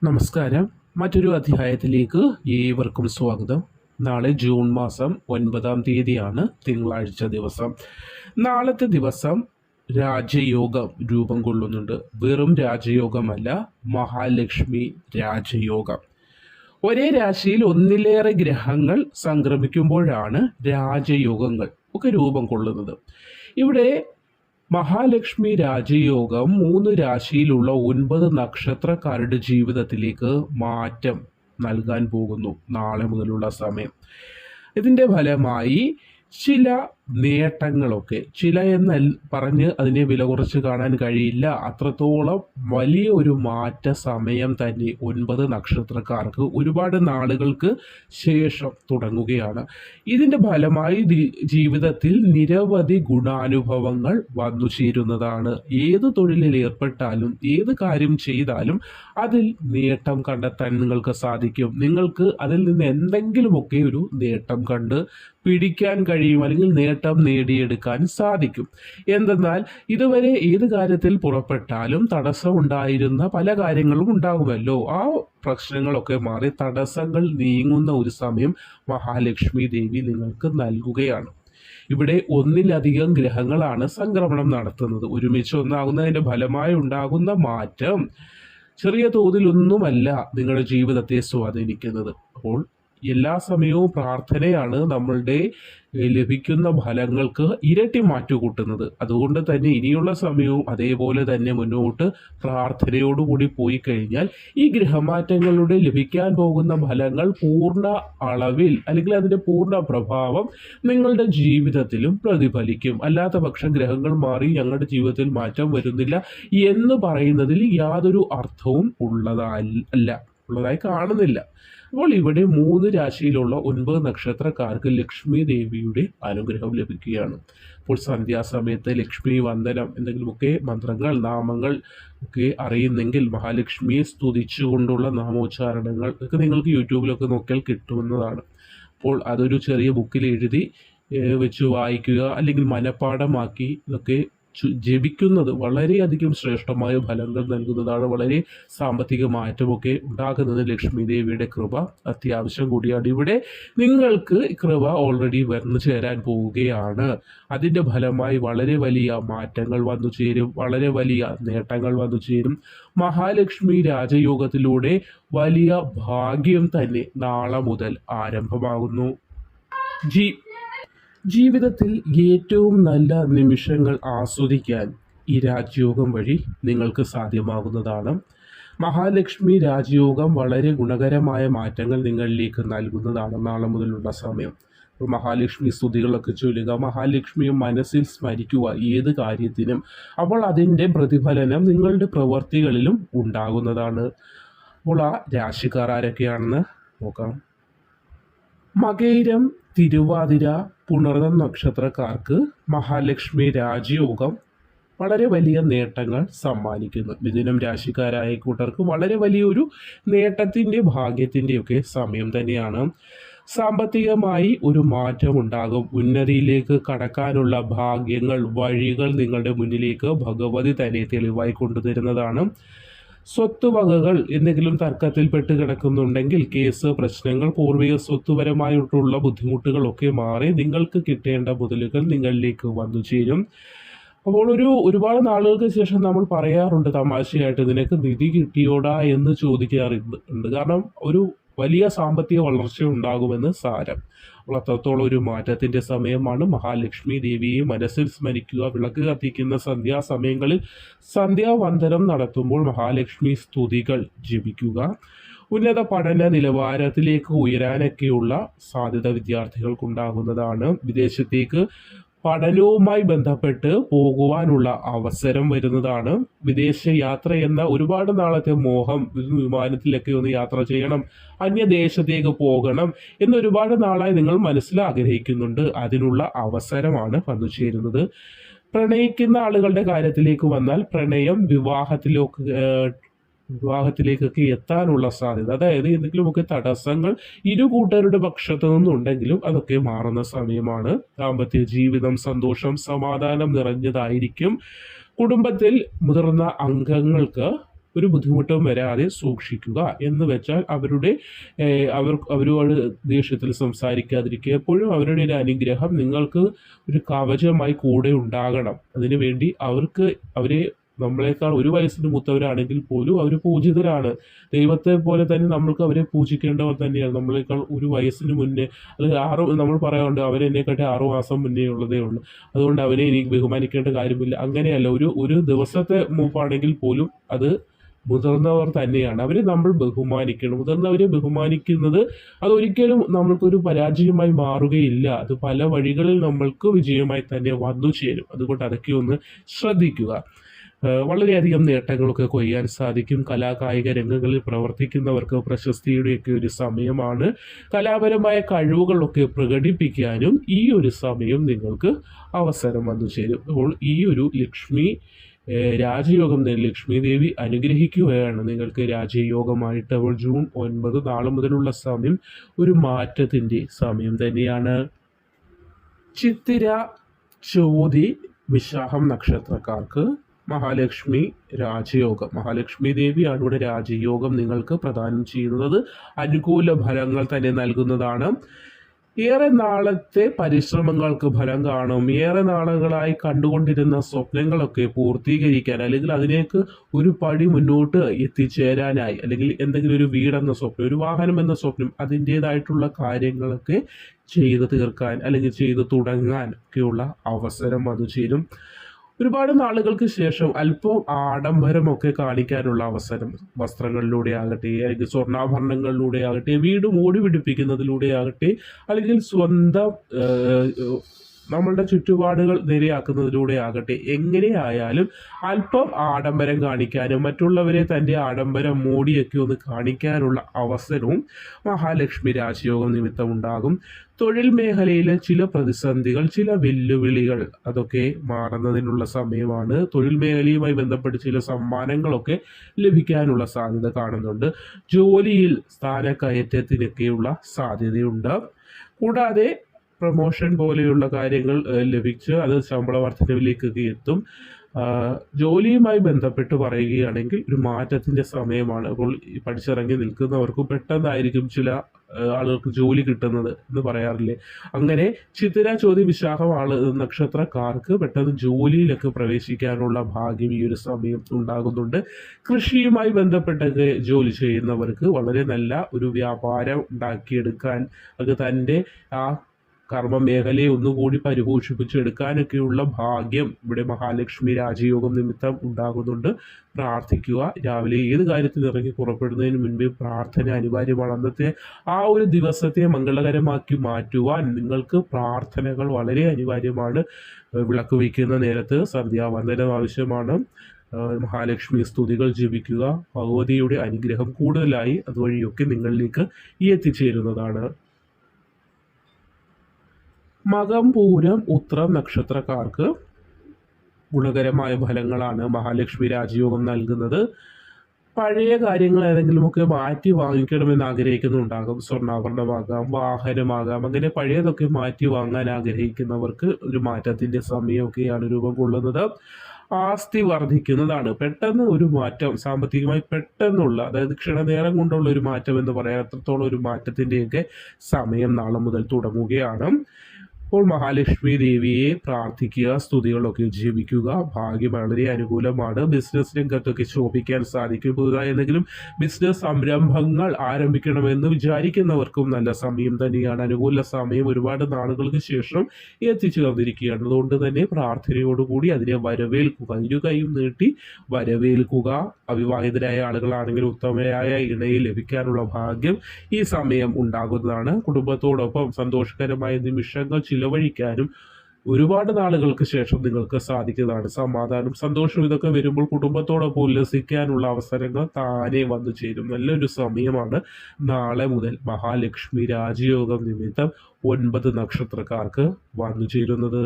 നമസ്കാരം. മറ്റൊരു അധ്യായത്തിലേക്ക് ഏവർക്കും സ്വാഗതം. നാളെ ജൂൺ മാസം 9-ാം തീയതിയാണ്, തിങ്കളാഴ്ച ദിവസം. നാളത്തെ ദിവസം രാജയോഗം രൂപം കൊള്ളുന്നുണ്ട്. വെറും രാജയോഗമല്ല, മഹാലക്ഷ്മി രാജയോഗം. ഒരേ രാശിയിൽ ഒന്നിലേറെ ഗ്രഹങ്ങൾ സംക്രമിക്കുമ്പോഴാണ് രാജയോഗങ്ങൾ ഒക്കെ രൂപം കൊള്ളുന്നത്. ഇവിടെ മഹാലക്ഷ്മി രാജയോഗം 3 രാശിയിലുള്ള 9 നക്ഷത്രക്കാരുടെ ജീവിതത്തിലേക്ക് മാറ്റം നൽകാൻ പോകുന്നു നാളെ മുതലുള്ള സമയം. ഇതിൻ്റെ ഫലമായി ചില നേട്ടങ്ങളൊക്കെ, ചില എന്ന് പറഞ്ഞ് അതിനെ വില കുറച്ച് കാണാൻ കഴിയില്ല, അത്രത്തോളം വലിയ ഒരു മാറ്റ സമയം തന്നെ 9 നക്ഷത്രക്കാർക്ക് ഒരുപാട് നാളുകൾക്ക് ശേഷം തുടങ്ങുകയാണ്. ഇതിൻ്റെ ഫലമായി ജീവിതത്തിൽ നിരവധി ഗുണാനുഭവങ്ങൾ വന്നു ചേരുന്നതാണ്. ഏത് തൊഴിലിൽ ഏർപ്പെട്ടാലും ഏത് കാര്യം ചെയ്താലും അതിൽ നേട്ടം കണ്ടെത്താൻ നിങ്ങൾക്ക് സാധിക്കും. നിങ്ങൾക്ക് അതിൽ നിന്ന് എന്തെങ്കിലുമൊക്കെ ഒരു നേട്ടം കണ്ട് പിടിക്കാൻ കഴിയും, അല്ലെങ്കിൽ നേട്ടം നേടിയെടുക്കാൻ സാധിക്കും. എന്തെന്നാൽ ഇതുവരെ ഏത് കാര്യത്തിൽ പുറപ്പെട്ടാലും തടസ്സമുണ്ടായിരുന്ന പല കാര്യങ്ങളും ഉണ്ടാകുമല്ലോ. ആ പ്രശ്നങ്ങളൊക്കെ മാറി തടസ്സങ്ങൾ നീങ്ങുന്ന ഒരു സമയം മഹാലക്ഷ്മി ദേവി നിങ്ങൾക്ക് നൽകുകയാണ്. ഇവിടെ ഒന്നിലധികം ഗ്രഹങ്ങളാണ് സംക്രമണം നടത്തുന്നത്. ഒരുമിച്ച് ഒന്നാകുന്നതിൻ്റെ ഫലമായി ഉണ്ടാകുന്ന മാറ്റം ചെറിയ തോതിലൊന്നുമല്ല നിങ്ങളുടെ ജീവിതത്തെ സ്വാധീനിക്കുന്നത്. അപ്പോൾ എല്ലാ സമയവും പ്രാർത്ഥനയാണ് നമ്മളുടെ ലഭിക്കുന്ന ഫലങ്ങൾക്ക് ഇരട്ടി മാറ്റുകൂട്ടുന്നത്. അതുകൊണ്ട് തന്നെ ഇനിയുള്ള സമയവും അതേപോലെ തന്നെ മുന്നോട്ട് പ്രാർത്ഥനയോടുകൂടി പോയി കഴിഞ്ഞാൽ ഈ ഗ്രഹമാറ്റങ്ങളുടെ ലഭിക്കാൻ പോകുന്ന ഫലങ്ങൾ പൂർണ്ണ അളവിൽ, അല്ലെങ്കിൽ അതിൻ്റെ പൂർണ്ണ പ്രഭാവം നിങ്ങളുടെ ജീവിതത്തിലും പ്രതിഫലിക്കും. അല്ലാത്ത പക്ഷം ഗ്രഹങ്ങൾ മാറി ഞങ്ങളുടെ ജീവിതത്തിൽ മാറ്റം വരുന്നില്ല എന്ന് പറയുന്നതിൽ യാതൊരു അർത്ഥവും ഉള്ളതായി കാണുന്നില്ല. അപ്പോൾ ഇവിടെ 3 രാശിയിലുള്ള 9 നക്ഷത്രക്കാർക്ക് ലക്ഷ്മി ദേവിയുടെ അനുഗ്രഹം ലഭിക്കുകയാണ്. അപ്പോൾ സന്ധ്യാസമയത്ത് ലക്ഷ്മി വന്ദനം, എന്തെങ്കിലുമൊക്കെ മന്ത്രങ്ങൾ, നാമങ്ങൾ ഒക്കെ അറിയുന്നെങ്കിൽ മഹാലക്ഷ്മിയെ സ്തുതിച്ചുകൊണ്ടുള്ള നാമോച്ചാരണങ്ങൾ ഒക്കെ നിങ്ങൾക്ക് യൂട്യൂബിലൊക്കെ നോക്കിയാൽ കിട്ടുന്നതാണ്. അപ്പോൾ അതൊരു ചെറിയ ബുക്കിൽ എഴുതി വെച്ച് വായിക്കുക, അല്ലെങ്കിൽ മനഃപ്പാഠമാക്കി ഇതൊക്കെ ജപിക്കുന്നത് വളരെയധികം ശ്രേഷ്ഠമായ ഫലങ്ങൾ നൽകുന്നതാണ്. വളരെ സാമ്പത്തിക മാറ്റമൊക്കെ ഉണ്ടാകുന്നത് ലക്ഷ്മി ദേവിയുടെ കൃപ അത്യാവശ്യം കൂടിയാണ്. ഇവിടെ നിങ്ങൾക്ക് കൃപ ഓൾറെഡി വന്നു ചേരാൻ പോവുകയാണ്. അതിൻ്റെ ഫലമായി വളരെ വലിയ മാറ്റങ്ങൾ വന്നു ചേരും, വളരെ വലിയ നേട്ടങ്ങൾ വന്നു ചേരും. മഹാലക്ഷ്മി രാജയോഗത്തിലൂടെ വലിയ ഭാഗ്യം തന്നെ നാളെ മുതൽ ആരംഭമാകുന്നു. ജീവിതത്തിൽ ഏറ്റവും നല്ല നിമിഷങ്ങൾ ആസ്വദിക്കാൻ ഈ രാജയോഗം വഴി നിങ്ങൾക്ക് സാധ്യമാകുന്നതാണ്. മഹാലക്ഷ്മി രാജയോഗം വളരെ ഗുണകരമായ മാറ്റങ്ങൾ നിങ്ങളിലേക്ക് നൽകുന്നതാണ് നാളെ മുതലുള്ള സമയം. മഹാലക്ഷ്മി സ്തുതികളൊക്കെ ചൊല്ലുക, മഹാലക്ഷ്മിയെ മനസ്സിൽ സ്മരിക്കുക ഏത് കാര്യത്തിനും. അപ്പോൾ അതിൻ്റെ പ്രതിഫലനം നിങ്ങളുടെ പ്രവൃത്തികളിലും ഉണ്ടാകുന്നതാണ്. അപ്പോൾ ആ രാശിക്കാർ ആരൊക്കെയാണെന്ന് നോക്കാം. മകയിരം, തിരുവാതിര, പുണർദം നക്ഷത്രക്കാർക്ക് മഹാലക്ഷ്മി രാജയോഗം വളരെ വലിയ നേട്ടങ്ങൾ സമ്മാനിക്കുന്നു. മിഥുനം രാശിക്കാരായ കൂട്ടർക്ക് വളരെ വലിയൊരു നേട്ടത്തിൻ്റെ ഭാഗ്യത്തിൻ്റെയൊക്കെ സമയം തന്നെയാണ്. സാമ്പത്തികമായി ഒരു മാറ്റമുണ്ടാകും. ഉന്നതിയിലേക്ക് കടക്കാനുള്ള ഭാഗ്യങ്ങൾ, വഴികൾ നിങ്ങളുടെ മുന്നിലേക്ക് ഭഗവതി തന്നെ തെളിവായി കൊണ്ടുതരുന്നതാണ്. സ്വത്തുവകകൾ എന്തെങ്കിലും തർക്കത്തിൽപ്പെട്ട് കിടക്കുന്നുണ്ടെങ്കിൽ കേസ്, പ്രശ്നങ്ങൾ, പൂർവിക സ്വത്തുപരമായിട്ടുള്ള ബുദ്ധിമുട്ടുകളൊക്കെ മാറി നിങ്ങൾക്ക് കിട്ടേണ്ട മുതലുകൾ നിങ്ങളിലേക്ക് വന്നു ചേരും. അപ്പോൾ ഒരുപാട് നാളുകൾക്ക് ശേഷം നമ്മൾ പറയാറുണ്ട് തമാശയായിട്ട്, നിനക്ക് നിധി കിട്ടിയോടാ എന്ന് ചോദിക്കാറുണ്ട്. കാരണം ഒരു വലിയ സാമ്പത്തിക വളർച്ച ഉണ്ടാകുമെന്ന് സാരം. അപ്പോൾ അത്രത്തോളം ഒരു മാറ്റത്തിൻ്റെ സമയമാണ്. മഹാലക്ഷ്മി ദേവിയെ മനസ്സിൽ സ്മരിക്കുക. വിളക്ക് കത്തിക്കുന്ന സന്ധ്യാസമയങ്ങളിൽ സന്ധ്യാവന്ദനം നടത്തുമ്പോൾ മഹാലക്ഷ്മി സ്തുതികൾ ജപിക്കുക. ഉന്നത പഠന നിലവാരത്തിലേക്ക് ഉയരാനൊക്കെയുള്ള സാധ്യത വിദ്യാർത്ഥികൾക്കുണ്ടാകുന്നതാണ്. വിദേശത്തേക്ക് പഠനവുമായി ബന്ധപ്പെട്ട് പോകുവാനുള്ള അവസരം വരുന്നതാണ്. വിദേശ യാത്ര എന്ന ഒരുപാട് നാളത്തെ മോഹം, വിമാനത്തിലൊക്കെ ഒന്ന് യാത്ര ചെയ്യണം, അന്യദേശത്തേക്ക് പോകണം എന്നൊരുപാട് നാളായി നിങ്ങൾ മനസ്സിൽ ആഗ്രഹിക്കുന്നുണ്ട്. അതിനുള്ള അവസരമാണ് വന്നു ചേരുന്നത്. പ്രണയിക്കുന്ന ആളുകളുടെ കാര്യത്തിലേക്ക് വന്നാൽ പ്രണയം വിവാഹത്തിലേക്കൊക്കെ എത്താനുള്ള സാധ്യത, അതായത് എന്തെങ്കിലുമൊക്കെ തടസ്സങ്ങൾ ഇരു കൂട്ടരുടെ പക്ഷത്തു നിന്നുണ്ടെങ്കിലും അതൊക്കെ മാറുന്ന സമയമാണ്. ദാമ്പത്യ ജീവിതം സന്തോഷം, സമാധാനം നിറഞ്ഞതായിരിക്കും. കുടുംബത്തിൽ മുതിർന്ന അംഗങ്ങൾക്ക് ഒരു ബുദ്ധിമുട്ടും വരാതെ സൂക്ഷിക്കുക. എന്ന് വെച്ചാൽ അവരോട് ദേഷ്യത്തിൽ സംസാരിക്കാതിരിക്കുക. എപ്പോഴും അവരുടെ ഒരു അനുഗ്രഹം നിങ്ങൾക്ക് ഒരു കവചമായി കൂടെ ഉണ്ടാകണം. അതിനുവേണ്ടി അവരെ നമ്മളെക്കാൾ ഒരു വയസ്സിന് മൂത്തവരാണെങ്കിൽ പോലും അവർ പൂജിതരാണ്. ദൈവത്തെ പോലെ തന്നെ നമ്മൾക്ക് അവരെ പൂജിക്കേണ്ടവർ തന്നെയാണ്. നമ്മളെക്കാൾ ഒരു വയസ്സിന് മുന്നേ, അല്ലെങ്കിൽ നമ്മൾ പറയാറുണ്ട് അവരെന്നെക്കാട്ടി 6 മാസം മുന്നേ ഉള്ളതേ ഉള്ളൂ, അതുകൊണ്ട് അവനെ എനിക്ക് ബഹുമാനിക്കേണ്ട കാര്യമില്ല. അങ്ങനെയല്ല. ഒരു ദിവസത്തെ മൂപ്പാണെങ്കിൽ പോലും അത് മുതിർന്നവർ തന്നെയാണ്. അവരെ നമ്മൾ ബഹുമാനിക്കണം. മുതിർന്നവരെ ബഹുമാനിക്കുന്നത് അതൊരിക്കലും നമ്മൾക്കൊരു പരാജയമായി മാറുകയില്ല. അത് പല വഴികളിൽ നമ്മൾക്ക് വിജയമായി തന്നെ വന്നു ചേരും. അതുകൊണ്ട് അതൊക്കെ ഒന്ന് ശ്രദ്ധിക്കുക. വളരെയധികം നേട്ടങ്ങളൊക്കെ കൊയ്യാൻ സാധിക്കും. കലാകായിക രംഗങ്ങളിൽ പ്രവർത്തിക്കുന്നവർക്ക് പ്രശസ്തിയുടെയൊക്കെ ഒരു സമയമാണ്. കലാപരമായ കഴിവുകളൊക്കെ പ്രകടിപ്പിക്കാനും ഈ ഒരു സമയം നിങ്ങൾക്ക് അവസരം വന്നു ചേരും. അപ്പോൾ ഈ ഒരു രാജയോഗം ലക്ഷ്മി ദേവി അനുഗ്രഹിക്കുകയാണ് നിങ്ങൾക്ക് രാജയോഗമായിട്ട്. അപ്പോൾ ജൂൺ 9 നാളെ മുതലുള്ള സമയം ഒരു മാറ്റത്തിൻ്റെ സമയം തന്നെയാണ്. ചിത്തിര, ചോതി, വിശാഖം നക്ഷത്രക്കാർക്ക് മഹാലക്ഷ്മി രാജയോഗം, മഹാലക്ഷ്മി ദേവിയാണ് ഇവിടെ രാജയോഗം നിങ്ങൾക്ക് പ്രദാനം ചെയ്യുന്നത്. അനുകൂല ഫലങ്ങൾ തന്നെ നൽകുന്നതാണ്. ഏറെ നാളത്തെ പരിശ്രമങ്ങൾക്ക് ഫലം കാണും. ഏറെ നാളുകളായി കണ്ടുകൊണ്ടിരുന്ന സ്വപ്നങ്ങളൊക്കെ പൂർത്തീകരിക്കാൻ, അല്ലെങ്കിൽ അതിലേക്ക് ഒരു പടി മുന്നോട്ട് എത്തിച്ചേരാനായി, അല്ലെങ്കിൽ എന്തെങ്കിലും ഒരു വീടെന്ന സ്വപ്നം, ഒരു വാഹനം എന്ന സ്വപ്നം, അതിൻ്റേതായിട്ടുള്ള കാര്യങ്ങളൊക്കെ ചെയ്ത് തീർക്കാൻ അല്ലെങ്കിൽ ചെയ്ത് തുടങ്ങാൻ ഒക്കെയുള്ള അവസരം വന്നു ചേരും. ഒരുപാട് നാളുകൾക്ക് ശേഷം അല്പം ആഡംബരമൊക്കെ കാണിക്കാനുള്ള അവസരം, വസ്ത്രങ്ങളിലൂടെ ആകട്ടെ, അല്ലെങ്കിൽ സ്വർണ്ണാഭരണങ്ങളിലൂടെ ആകട്ടെ, വീട് മൂടി പിടിപ്പിക്കുന്നതിലൂടെ ആകട്ടെ, അല്ലെങ്കിൽ സ്വന്തം നമ്മളുടെ ചുറ്റുപാടുകൾ നേരെയാക്കുന്നതിലൂടെ ആകട്ടെ, എങ്ങനെയായാലും അല്പം ആഡംബരം കാണിക്കാനും മറ്റുള്ളവരെ തൻ്റെ ആഡംബരം മൂടിയൊക്കെ ഒന്ന് കാണിക്കാനുള്ള അവസരവും മഹാലക്ഷ്മി രാജയോഗം നിമിത്തം ഉണ്ടാകും. തൊഴിൽ മേഖലയിലെ ചില പ്രതിസന്ധികൾ, ചില വെല്ലുവിളികൾ, അതൊക്കെ മാറുന്നതിനുള്ള സമയമാണ്. തൊഴിൽ മേഖലയുമായി ബന്ധപ്പെട്ട് ചില സമ്മാനങ്ങളൊക്കെ ലഭിക്കാനുള്ള സാധ്യത കാണുന്നുണ്ട്. ജോലിയിൽ സ്ഥാനക്കയറ്റത്തിനൊക്കെയുള്ള സാധ്യതയുണ്ട്. കൂടാതെ പ്രൊമോഷൻ പോലെയുള്ള കാര്യങ്ങൾ ലഭിച്ച് അത് ശമ്പള വർധനവിലേക്കൊക്കെ എത്തും. ജോലിയുമായി ബന്ധപ്പെട്ട് പറയുകയാണെങ്കിൽ ഒരു മാറ്റത്തിൻ്റെ സമയമാണ്. അപ്പോൾ പഠിച്ചിറങ്ങി നിൽക്കുന്നവർക്ക് പെട്ടെന്നായിരിക്കും ചില ആളുകൾക്ക് ജോലി കിട്ടുന്നത് എന്ന് പറയാറില്ലേ. അങ്ങനെ ചിത്തിര, ചോതി, വിശാഖം നക്ഷത്രക്കാർക്ക് പെട്ടെന്ന് ജോലിയിലൊക്കെ പ്രവേശിക്കാനുള്ള ഭാഗ്യം ഈ ഒരു സമയം ഉണ്ടാകുന്നുണ്ട്. കൃഷിയുമായി ബന്ധപ്പെട്ടൊക്കെ ജോലി ചെയ്യുന്നവർക്ക് വളരെ നല്ല ഒരു വ്യാപാരം ഉണ്ടാക്കിയെടുക്കാൻ, അത് തൻ്റെ ആ കർമ്മ മേഖലയെ ഒന്നുകൂടി പരിപോഷിപ്പിച്ചെടുക്കാനൊക്കെയുള്ള ഭാഗ്യം ഇവിടെ മഹാലക്ഷ്മി രാജയോഗം നിമിത്തം ഉണ്ടാകുന്നുണ്ട്. പ്രാർത്ഥിക്കുക. രാവിലെ ഏത് കാര്യത്തിൽ ഇറങ്ങി പുറപ്പെടുന്നതിന് മുൻപേ പ്രാർത്ഥന അനിവാര്യമാണ്. അന്നത്തെ ആ ഒരു ദിവസത്തെ മംഗളകരമാക്കി മാറ്റുവാൻ നിങ്ങൾക്ക് പ്രാർത്ഥനകൾ വളരെ അനിവാര്യമാണ്. വിളക്ക് വയ്ക്കുന്ന നേരത്ത് സന്ധ്യാവന്ദനം ആവശ്യമാണ്. മഹാലക്ഷ്മി സ്തുതികൾ ജപിക്കുക. ഭഗവതിയുടെ അനുഗ്രഹം കൂടുതലായി അതുവഴിയൊക്കെ നിങ്ങളിലേക്ക് എത്തിച്ചേരുന്നതാണ്. മകം, പൂരം, ഉത്രം നക്ഷത്രക്കാർക്ക് ഗുണകരമായ ഫലങ്ങളാണ് മഹാലക്ഷ്മി രാജയോഗം നൽകുന്നത്. പഴയ കാര്യങ്ങൾ ഏതെങ്കിലുമൊക്കെ മാറ്റി വാങ്ങിക്കണമെന്ന് ആഗ്രഹിക്കുന്നുണ്ടാകും. സ്വർണ്ണാഭരണമാകാം, വാഹനമാകാം, അങ്ങനെ പഴയതൊക്കെ മാറ്റി വാങ്ങാൻ ആഗ്രഹിക്കുന്നവർക്ക് ഒരു മാറ്റത്തിൻ്റെ സമയമൊക്കെയാണ് രൂപം കൊള്ളുന്നത്. ആസ്തി വർദ്ധിക്കുന്നതാണ്. പെട്ടെന്ന് ഒരു മാറ്റം, സാമ്പത്തികമായി പെട്ടെന്നുള്ള, അതായത് ക്ഷണനേരം കൊണ്ടുള്ള ഒരു മാറ്റം എന്ന് പറയാൻ അത്രത്തോളം ഒരു മാറ്റത്തിൻ്റെയൊക്കെ സമയം നാളെ മുതൽ തുടങ്ങുകയാണ്. അപ്പോൾ മഹാലക്ഷ്മി ദേവിയെ പ്രാർത്ഥിക്കുക, സ്തുതികളൊക്കെ ജപിക്കുക. ഭാഗ്യം വളരെ അനുകൂലമാണ്. ബിസിനസ് രംഗത്തൊക്കെ ശോഭിക്കാൻ സാധിക്കും. പുതുതായി എന്തെങ്കിലും ബിസിനസ് സംരംഭങ്ങൾ ആരംഭിക്കണമെന്ന് വിചാരിക്കുന്നവർക്കും നല്ല സമയം തന്നെയാണ്. അനുകൂല സമയം ഒരുപാട് നാളുകൾക്ക് ശേഷം എത്തിച്ചേർന്നിരിക്കുകയാണ്. അതുകൊണ്ട് തന്നെ പ്രാർത്ഥനയോടുകൂടി അതിനെ വരവേൽക്കുക, ഇരു കൈയും നീട്ടി വരവേൽക്കുക. അവിവാഹിതരായ ആളുകളാണെങ്കിൽ ഉത്തമയായ ഇണയെ ലഭിക്കാനുള്ള ഭാഗ്യം ഈ സമയം ഉണ്ടാകുന്നതാണ്. കുടുംബത്തോടൊപ്പം സന്തോഷകരമായ നിമിഷങ്ങൾ ചിലവഴിക്കാനും ഒരുപാട് നാളുകൾക്ക് ശേഷം നിങ്ങൾക്ക് സാധിക്കുന്നതാണ്. സമാധാനം, സന്തോഷം ഇതൊക്കെ വരുമ്പോൾ കുടുംബത്തോടൊപ്പം ഉല്ലസിക്കാനുള്ള അവസരങ്ങൾ താനെ വന്നു ചേരും. നല്ലൊരു സമയമാണ് നാളെ മുതൽ മഹാലക്ഷ്മി രാജയോഗം നിമിത്തം 9 നക്ഷത്രക്കാർക്ക് വന്നു ചേരുന്നത്.